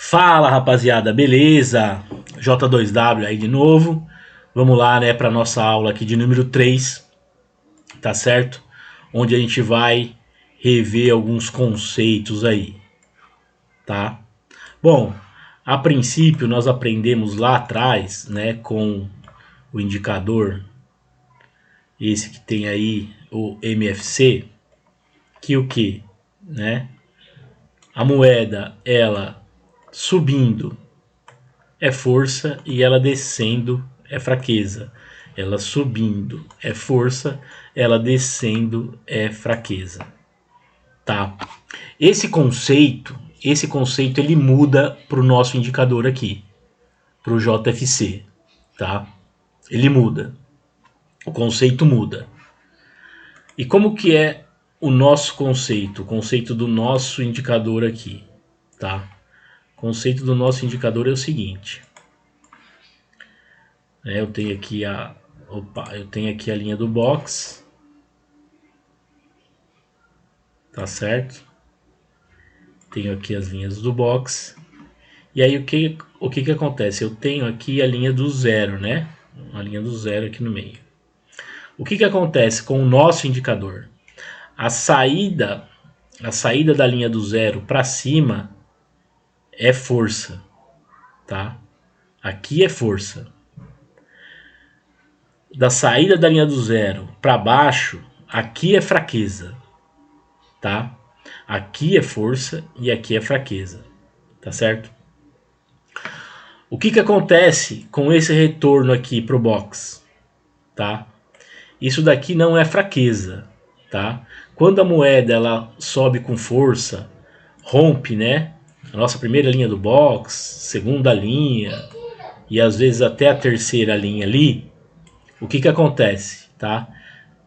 Fala, rapaziada, beleza? J2W aí de novo. Vamos lá, né, para nossa aula aqui de número 3, tá certo? Onde a gente vai rever alguns conceitos aí, tá? Bom, a princípio nós aprendemos lá atrás, né, com o indicador, esse que tem aí o MFC, que o que, né? A moeda, ela subindo é força e ela descendo é fraqueza. Ela subindo é força, ela descendo é fraqueza. Tá? Esse conceito ele muda para o nosso indicador aqui, para o JFC, tá? Ele muda. O conceito muda. E como que é o nosso conceito? O conceito do nosso indicador aqui, tá? O conceito do nosso indicador é o seguinte. Eu tenho aqui a linha do box, tá certo? Tenho aqui as linhas do box. E aí o que acontece? Eu tenho aqui a linha do zero, né? A linha do zero aqui no meio. O que acontece com o nosso indicador? A saída da linha do zero para cima é força, tá? Aqui é força. Da saída da linha do zero para baixo, aqui é fraqueza, tá? Aqui é força e aqui é fraqueza, tá certo? O que acontece com esse retorno aqui pro box, tá? Isso daqui não é fraqueza, tá? Quando a moeda ela sobe com força, rompe, né? A nossa primeira linha do box, segunda linha e às vezes até a terceira linha ali, o que acontece, tá?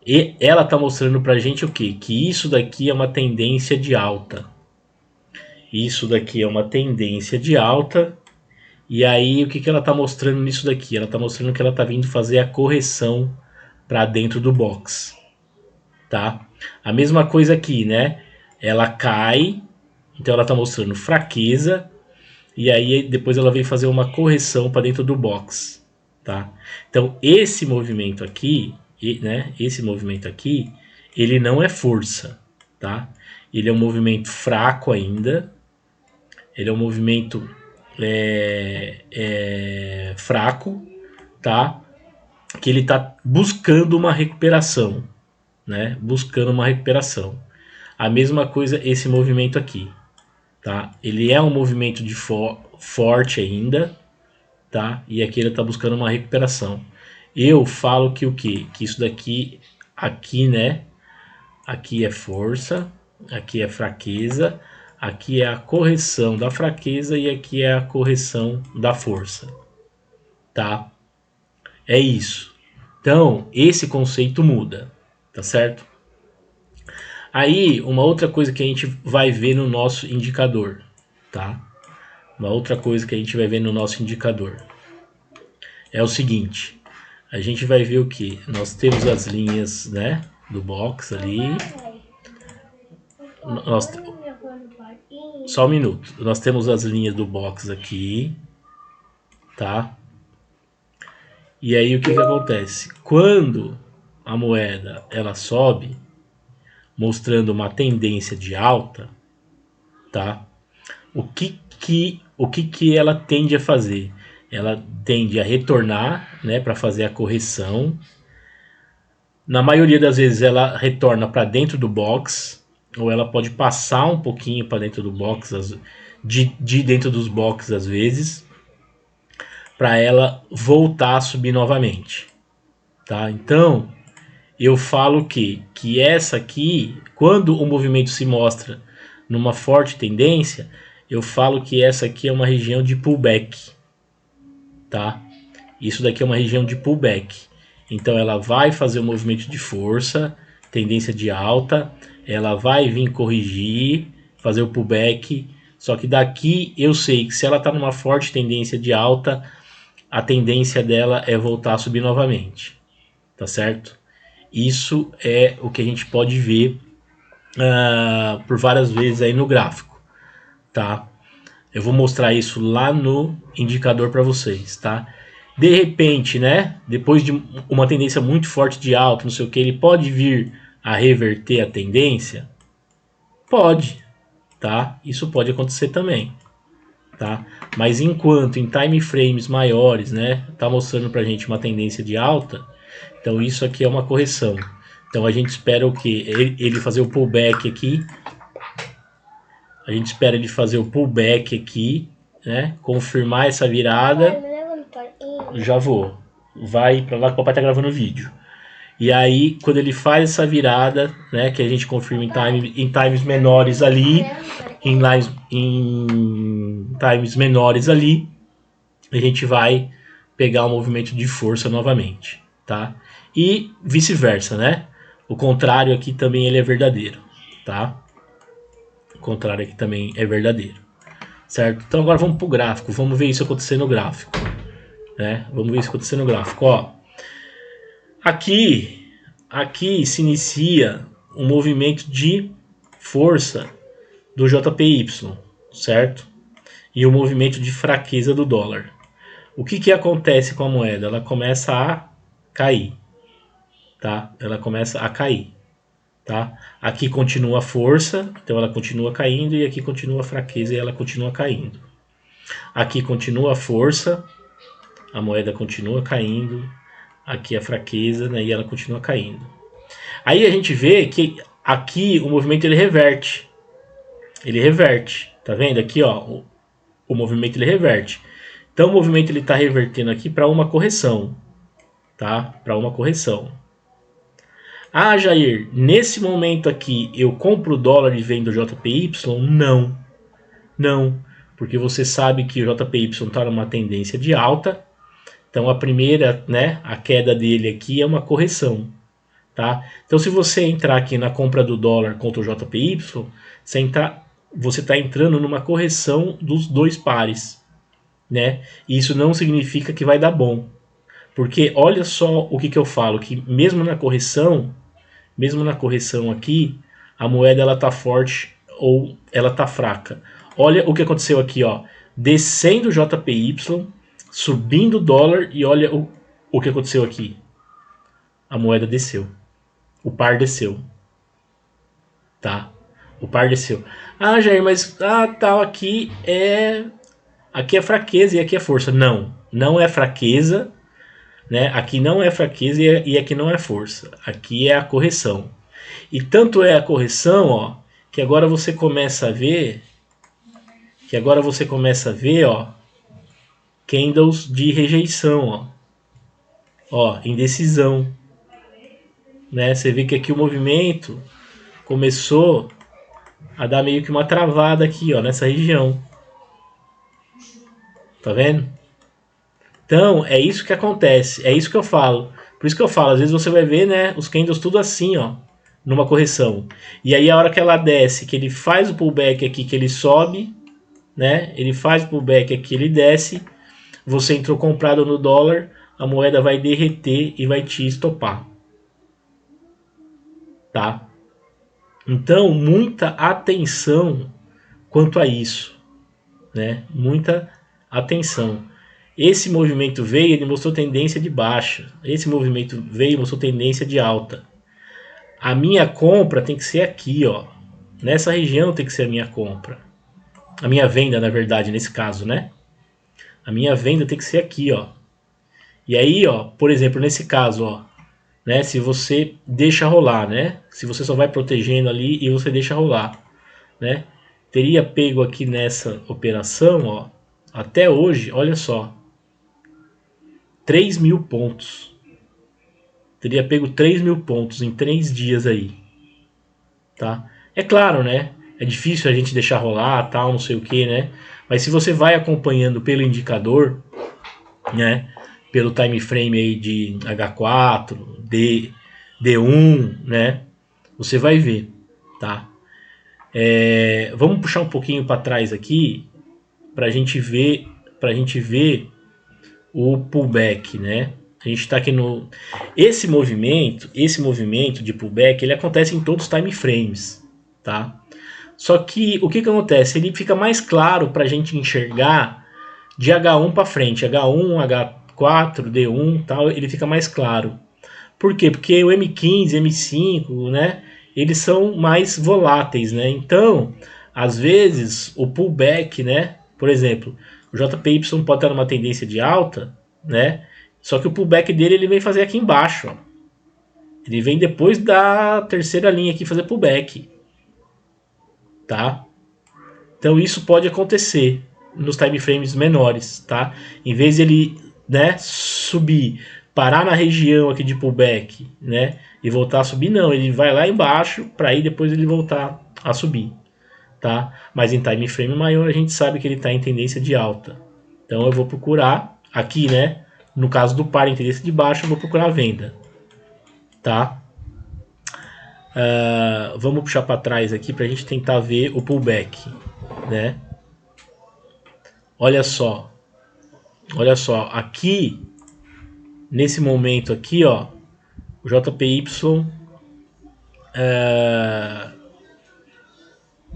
E ela tá mostrando pra gente o quê? Que isso daqui é uma tendência de alta. Isso daqui é uma tendência de alta. E aí o que ela tá mostrando nisso daqui? Ela tá mostrando que ela tá vindo fazer a correção para dentro do box, tá? A mesma coisa aqui, né? Ela cai, então ela tá mostrando fraqueza e aí depois ela vem fazer uma correção para dentro do box, tá? Então esse movimento aqui, né? Esse movimento aqui, ele não é força, tá? Ele é um movimento fraco ainda. Ele é um movimento fraco, tá? Que ele está buscando uma recuperação, né? Buscando uma recuperação. A mesma coisa esse movimento aqui, tá? Ele é um movimento de forte ainda, tá? E aqui ele está buscando uma recuperação. Eu falo que o quê? Que isso daqui, aqui, né? Aqui é força, aqui é fraqueza, aqui é a correção da fraqueza e aqui é a correção da força, tá? É isso. Então, esse conceito muda, tá certo? Aí, uma outra coisa que a gente vai ver no nosso indicador, tá? Uma outra coisa que a gente vai ver no nosso indicador é o seguinte. A gente vai ver o que? Nós temos as linhas, né, do box ali. Nós, só um minuto. Nós temos as linhas do box aqui, tá? E aí o que acontece? Quando a moeda ela sobe, mostrando uma tendência de alta, tá? O que ela tende a fazer? Ela tende a retornar, né, para fazer a correção. Na maioria das vezes ela retorna para dentro do box, ou ela pode passar um pouquinho para dentro do box, de dentro dos boxes às vezes, para ela voltar a subir novamente, tá? Então eu falo que essa aqui, quando o movimento se mostra numa forte tendência, eu falo que essa aqui é uma região de pullback, tá? Isso daqui é uma região de pullback. Então ela vai fazer um movimento de força, tendência de alta, ela vai vir corrigir, fazer o pullback. Só que daqui eu sei que se ela está numa forte tendência de alta, a tendência dela é voltar a subir novamente, tá certo? Isso é o que a gente pode ver por várias vezes aí no gráfico, tá? Eu vou mostrar isso lá no indicador para vocês, tá? De repente, né, depois de uma tendência muito forte de alta, não sei o que, ele pode vir a reverter a tendência? Pode, tá? Isso pode acontecer também, tá? Mas enquanto em time frames maiores, né, tá mostrando pra gente uma tendência de alta, então isso aqui é uma correção. Então a gente espera o que? Ele fazer o pullback aqui. A gente espera ele fazer o pullback aqui, né? Confirmar essa virada. Já vou. Vai para lá que o papai tá gravando o vídeo. E aí, quando ele faz essa virada, né, que a gente confirma em times menores ali, em times menores ali, a gente vai pegar um movimento de força novamente, tá? E vice-versa, né? O contrário aqui também ele é verdadeiro, tá? O contrário aqui também é verdadeiro, certo? Então agora vamos pro gráfico, vamos ver isso acontecer no gráfico, né? Vamos ver isso acontecer no gráfico, ó. Aqui se inicia um movimento de força do JPY, certo? E o movimento de fraqueza do dólar. O que acontece com a moeda? Ela começa a cair, tá? Ela começa a cair, tá? Aqui continua a força, então ela continua caindo, e aqui continua a fraqueza e ela continua caindo. Aqui continua a força, a moeda continua caindo, aqui a fraqueza, né, e ela continua caindo. Aí a gente vê que aqui o movimento ele reverte. Ele reverte, tá vendo? Aqui, ó, o movimento ele reverte. Então o movimento ele está revertendo aqui para uma correção, tá? Para uma correção. Ah, Jair, nesse momento aqui eu compro o dólar e vendo o JPY? Não, não, porque você sabe que o JPY está numa tendência de alta. Então a primeira, né, a queda dele aqui é uma correção, tá? Então se você entrar aqui na compra do dólar contra o JPY, você está entrando numa correção dos dois pares, né? E isso não significa que vai dar bom, porque olha só o que eu falo, que mesmo na correção aqui, a moeda ela tá forte ou ela tá fraca. Olha o que aconteceu aqui, ó, descendo o JPY, subindo o dólar, e olha o que aconteceu aqui. A moeda desceu. O par desceu. Tá? O par desceu. Ah, Jair, mas tal, aqui é fraqueza e aqui é força. Não, não é fraqueza, né? Aqui não é fraqueza e aqui não é força. Aqui é a correção. E tanto é a correção, ó, que agora você começa a ver, ó, candles de rejeição, ó. Ó, indecisão, né? Você vê que aqui o movimento começou a dar meio que uma travada aqui, ó, nessa região. Tá vendo? Então, é isso que acontece, é isso que eu falo. Por isso que eu falo, às vezes você vai ver, né, os candles tudo assim, ó, numa correção. E aí a hora que ela desce, que ele faz o pullback aqui, que ele sobe, né? Ele faz o pullback aqui, ele desce, você entrou comprado no dólar, a moeda vai derreter e vai te estopar. Tá? Então, muita atenção quanto a isso, né? Muita atenção. Esse movimento veio, ele mostrou tendência de baixa. Esse movimento veio, mostrou tendência de alta. A minha compra tem que ser aqui, ó. Nessa região tem que ser a minha compra. A minha venda, na verdade, nesse caso, né? A minha venda tem que ser aqui, ó. E aí, ó, por exemplo, nesse caso, ó, né? Se você deixa rolar, né? Se você só vai protegendo ali e você deixa rolar, né? Teria pego aqui nessa operação, ó, até hoje, olha só, 3.000 pontos. Teria pego 3.000 pontos em 3 dias aí, tá? É claro, né? É difícil a gente deixar rolar, tal, não sei o que, né? Mas se você vai acompanhando pelo indicador, né? Pelo time frame aí de H4, D1, né? Você vai ver, tá? Vamos puxar um pouquinho para trás aqui para a gente ver o pullback, né? A gente está aqui no esse movimento de pullback, ele acontece em todos os time frames, tá? Só que o que acontece? Ele fica mais claro para a gente enxergar de H1 para frente, H1, H4, D1, tal, ele fica mais claro. Por quê? Porque o M15, M5, né, eles são mais voláteis, né? Então, às vezes, o pullback, né, por exemplo, o JPY pode estar numa tendência de alta, né? Só que o pullback dele ele vem fazer aqui embaixo, ó. Ele vem depois da terceira linha aqui fazer pullback, tá? Então isso pode acontecer nos time frames menores, tá? Em vez de ele, né, subir, parar na região aqui de pullback, né, e voltar a subir, não, ele vai lá embaixo para aí depois ele voltar a subir, tá? Mas em time frame maior a gente sabe que ele está em tendência de alta. Então eu vou procurar aqui, né, no caso do par em tendência de baixa, eu vou procurar a venda, tá? Vamos puxar para trás aqui para a gente tentar ver o pullback, né? Olha só, aqui nesse momento aqui, ó, o JPY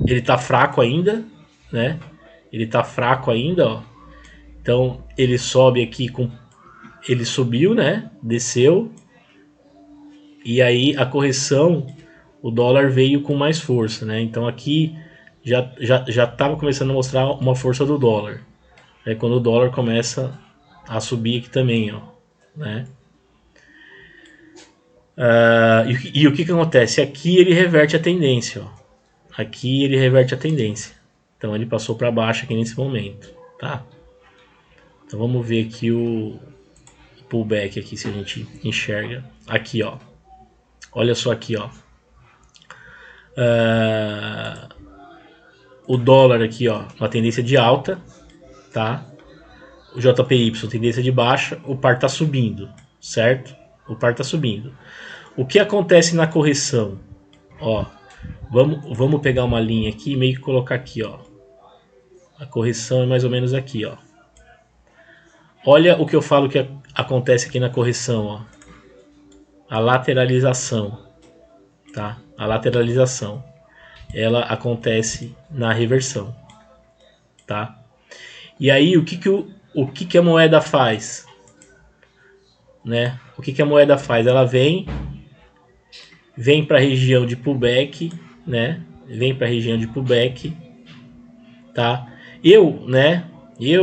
ele tá fraco ainda, né? Ele tá fraco ainda, ó. Então ele sobe aqui ele subiu, né? Desceu e aí a correção, o dólar veio com mais força, né? Então aqui já estava começando a mostrar uma força do dólar. É quando o dólar começa a subir aqui também, ó, né? E o que acontece? Aqui ele reverte a tendência, ó. Aqui ele reverte a tendência. Então ele passou para baixo aqui nesse momento, tá? Então vamos ver aqui o pullback aqui se a gente enxerga. Aqui, ó. Olha só aqui, ó. O dólar aqui, ó, uma tendência de alta, tá? O JPY tendência de baixa, o par tá subindo, certo? O par tá subindo. O que acontece na correção? Ó, vamos pegar uma linha aqui e meio que colocar aqui, ó. A correção é mais ou menos aqui, ó. Olha o que eu falo que acontece aqui na correção, ó. A lateralização, tá? A lateralização, ela acontece na reversão, tá? E aí o que a moeda faz, né? O que a moeda faz? Ela vem para a região de pullback, né? Vem para a região de pullback, tá? Eu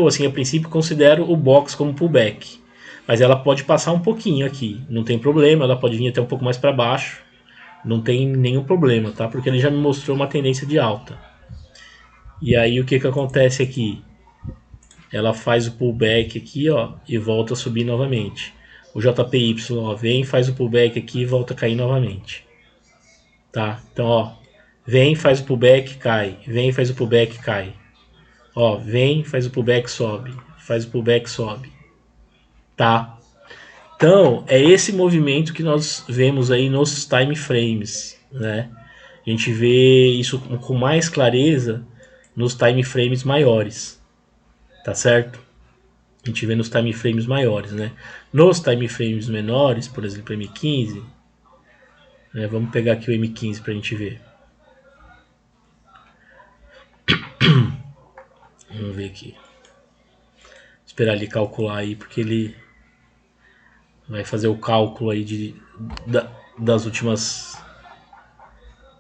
assim a princípio considero o box como pullback, mas ela pode passar um pouquinho aqui, não tem problema, ela pode vir até um pouco mais para baixo, não tem nenhum problema, tá? Porque ele já me mostrou uma tendência de alta. E aí o que acontece aqui? Ela faz o pullback aqui, ó, e volta a subir novamente. O JPY, ó, vem, faz o pullback aqui e volta a cair novamente. Tá? Então, ó, vem, faz o pullback, cai. Vem, faz o pullback, cai. Ó, vem, faz o pullback, sobe. Faz o pullback, sobe. Tá? Então, é esse movimento que nós vemos aí nos time frames, né? A gente vê isso com mais clareza nos time frames maiores, tá certo? A gente vê nos time frames maiores, né? Nos time frames menores, por exemplo, M15, né? Vamos pegar aqui o M15 para a gente ver. Vamos ver aqui. Esperar ele calcular aí, porque ele vai fazer o cálculo aí das últimas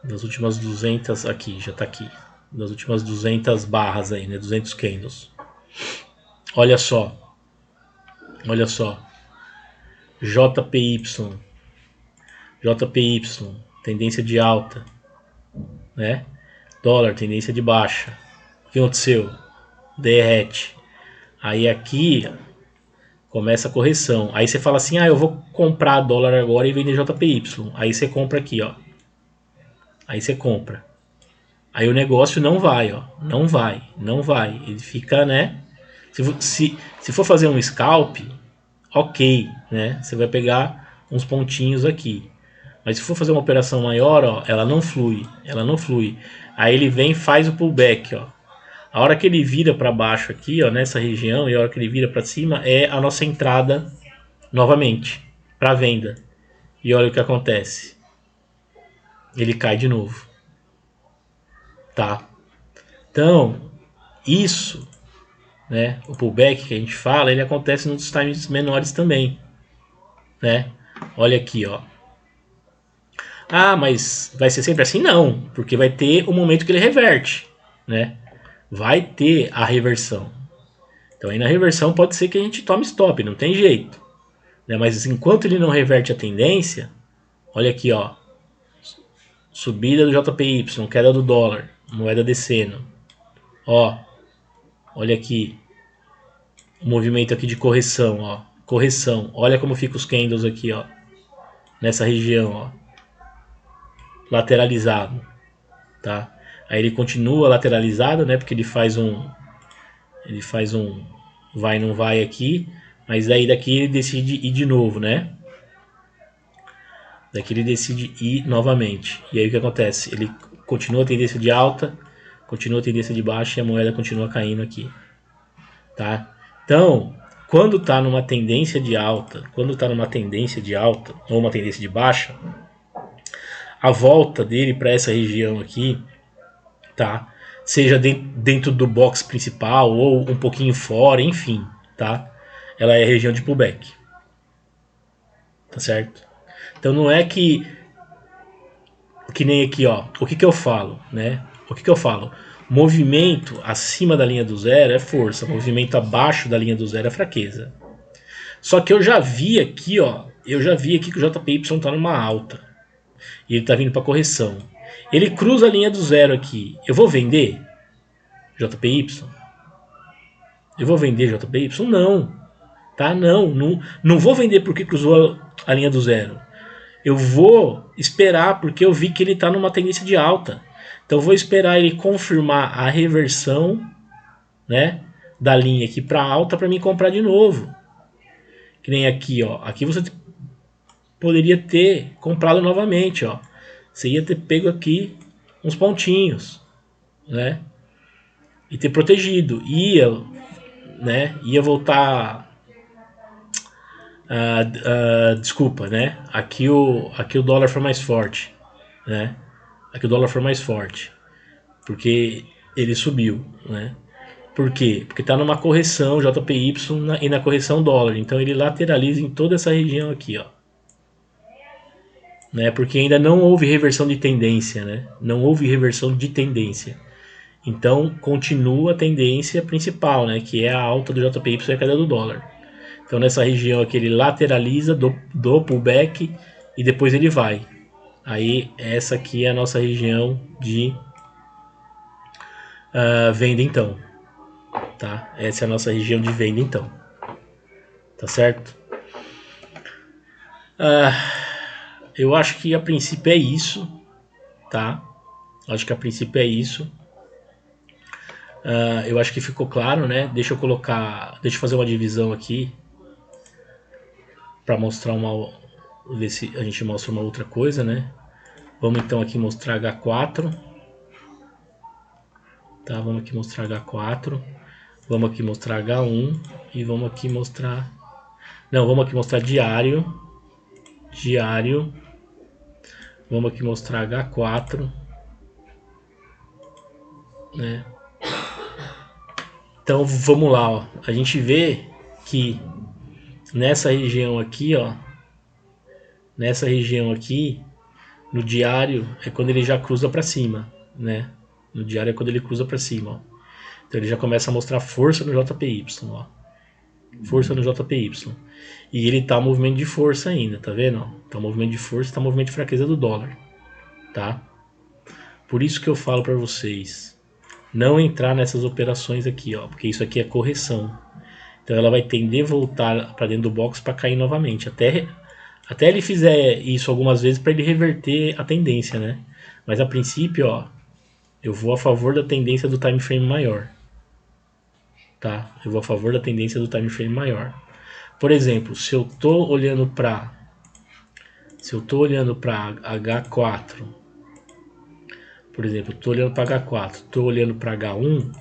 200 aqui, já tá aqui. Das últimas 200 barras aí, né? 200 candles. Olha só. JPY, tendência de alta, né? Dólar, tendência de baixa. O que aconteceu? Derrete. Aí aqui começa a correção. Aí você fala assim, eu vou comprar dólar agora e vender JPY. Aí você compra aqui, ó. Aí você compra. Aí o negócio não vai, ó. Não vai. Ele fica, né? Se for fazer um scalp, ok, né? Você vai pegar uns pontinhos aqui. Mas se for fazer uma operação maior, ó, ela não flui. Aí ele vem e faz o pullback, ó. A hora que ele vira para baixo aqui, ó, nessa região, e a hora que ele vira para cima é a nossa entrada novamente para venda. E olha o que acontece. Ele cai de novo. tá? Então, isso, né, o pullback que a gente fala, ele acontece nos times menores também, né? Olha aqui, ó. Ah, mas vai ser sempre assim? Não, porque vai ter o momento que ele reverte, né? Vai ter a reversão. Então aí na reversão pode ser que a gente tome stop, não tem jeito, né? Mas enquanto ele não reverte a tendência, olha aqui, ó, subida do JPY, queda do dólar, moeda descendo, ó, olha aqui, o movimento aqui de correção, ó, correção, olha como fica os candles aqui, ó, nessa região, ó, lateralizado, tá? Aí ele continua lateralizado, né? Porque ele faz um vai não vai aqui, mas aí daqui ele decide ir de novo, né? Daqui ele decide ir novamente. E aí o que acontece? Ele continua a tendência de alta, continua a tendência de baixa e a moeda continua caindo aqui, tá? Então, quando está numa tendência de alta, ou uma tendência de baixa, a volta dele para essa região aqui, tá? Seja dentro do box principal ou um pouquinho fora, enfim, tá? Ela é a região de pullback, tá certo? Então não é que nem aqui, ó. O que que eu falo, né? O que que eu falo? Movimento acima da linha do zero é força, movimento abaixo da linha do zero é fraqueza. Só que eu já vi aqui, ó, que o JPY tá numa alta e ele tá vindo para correção. Ele cruza a linha do zero aqui. Eu vou vender JPY? Eu vou vender JPY? Não, tá? Não vou vender porque cruzou a linha do zero. Eu vou esperar porque eu vi que ele está numa tendência de alta. Então eu vou esperar ele confirmar a reversão, né, da linha aqui para alta para me comprar de novo. Que nem aqui, ó. Aqui você poderia ter comprado novamente, ó. Você ia ter pego aqui uns pontinhos, né? E ter protegido. Ia voltar. Desculpa, né? Aqui o dólar foi mais forte, né? Aqui o dólar foi mais forte, porque ele subiu, né? Por quê? Porque está numa correção JPY e na correção dólar, então ele lateraliza em toda essa região aqui, ó, né? Porque ainda não houve reversão de tendência, né? Não houve reversão de tendência. Então continua a tendência principal, né? Que é a alta do JPY e a queda do dólar. Então nessa região aqui ele lateraliza do pullback e depois ele vai. Aí essa aqui é a nossa região de venda então, tá? Essa é a nossa região de venda então, tá certo? Eu acho que a princípio é isso, tá? Acho que a princípio é isso. Eu acho que ficou claro, né? Deixa eu fazer uma divisão aqui para mostrar ver se a gente mostra uma outra coisa, né? Vamos então aqui mostrar H4, tá? Vamos aqui mostrar H4, vamos aqui mostrar H1 e vamos aqui mostrar, não, vamos aqui mostrar diário, vamos aqui mostrar H4, né? Então vamos lá, ó. A gente vê que nessa região aqui, ó, nessa região aqui, no diário é quando ele já cruza para cima, né? No diário é quando ele cruza para cima, ó. Então ele já começa a mostrar força no JPY, ó. Força no JPY. E ele tá movimento de força ainda, tá vendo? Tá movimento de força, tá movimento de fraqueza do dólar, tá? Por isso que eu falo para vocês, não entrar nessas operações aqui, ó, porque isso aqui é correção. Então ela vai tender a voltar para dentro do box para cair novamente, até ele fizer isso algumas vezes para ele reverter a tendência, né? Mas a princípio, ó, eu vou a favor da tendência do time frame maior, tá? Eu vou a favor da tendência do time frame maior. Por exemplo, se eu tô olhando para H4, por exemplo, tô olhando para H4, tô olhando para H1,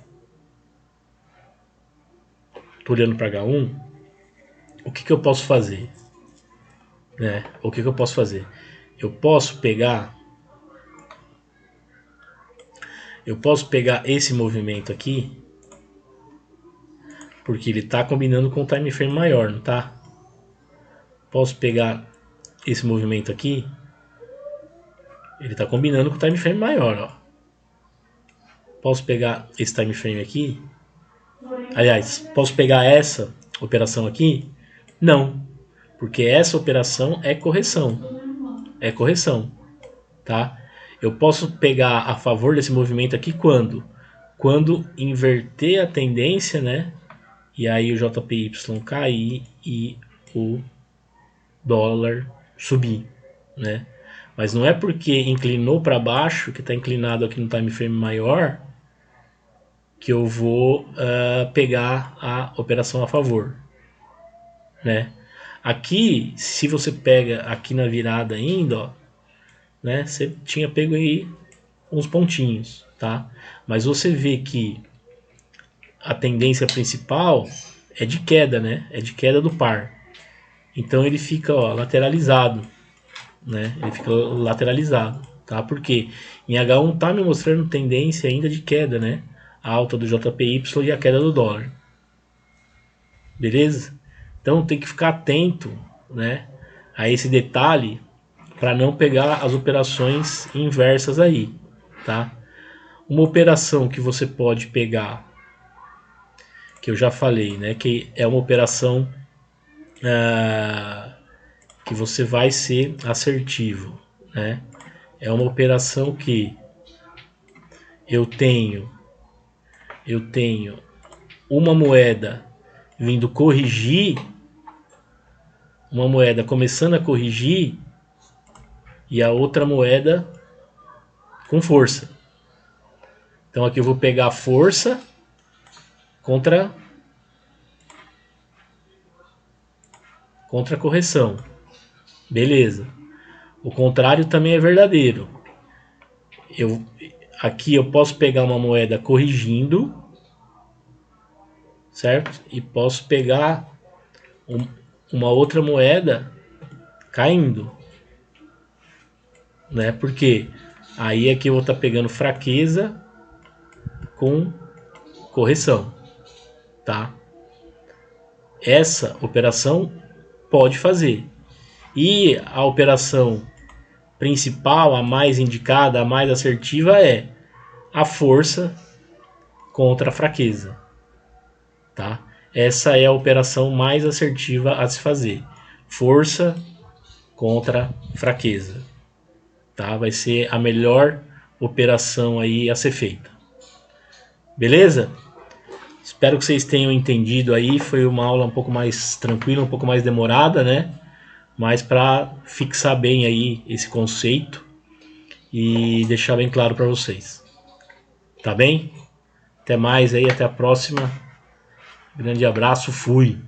o que que eu posso fazer? Né? O que que eu posso fazer? Eu posso pegar Eu posso pegar esse movimento aqui, porque ele está combinando com o time frame maior, não tá? Posso pegar esse movimento aqui, ele está combinando com o time frame maior, ó. Posso pegar esse time frame aqui, aliás, posso pegar essa operação aqui? Não, porque essa operação é correção, tá? Eu posso pegar a favor desse movimento aqui quando? Quando inverter a tendência, né? E aí o JPY cair e o dólar subir, né? Mas não é porque inclinou para baixo, que está inclinado aqui no time frame maior, que eu vou pegar a operação a favor, né? Aqui, se você pega aqui na virada ainda, ó, né? Você tinha pego aí uns pontinhos, tá? Mas você vê que a tendência principal é de queda, né? É de queda do par. Então ele fica, ó, lateralizado, né? Ele fica lateralizado, tá? Porque em H1 tá me mostrando tendência ainda de queda, né? A alta do JPY e a queda do dólar. Beleza? Então tem que ficar atento, né, a esse detalhe para não pegar as operações inversas aí, tá? Uma operação que você pode pegar, que eu já falei, né, que é uma operação que você vai ser assertivo, né? É uma operação que eu tenho uma moeda vindo corrigir, uma moeda começando a corrigir e a outra moeda com força. Então aqui eu vou pegar a força contra a correção. Beleza. O contrário também é verdadeiro. Aqui eu posso pegar uma moeda corrigindo, certo? E posso pegar uma outra moeda caindo, né? Porque aí aqui eu vou estar pegando fraqueza com correção, tá? Essa operação pode fazer. E a operação principal, a mais indicada, a mais assertiva é a força contra a fraqueza, tá? Essa é a operação mais assertiva a se fazer. Força contra fraqueza, tá? Vai ser a melhor operação aí a ser feita. Beleza? Espero que vocês tenham entendido aí. Foi uma aula um pouco mais tranquila, um pouco mais demorada, né? Mas para fixar bem aí esse conceito e deixar bem claro para vocês. Tá bem? Até mais aí, até a próxima. Grande abraço, fui!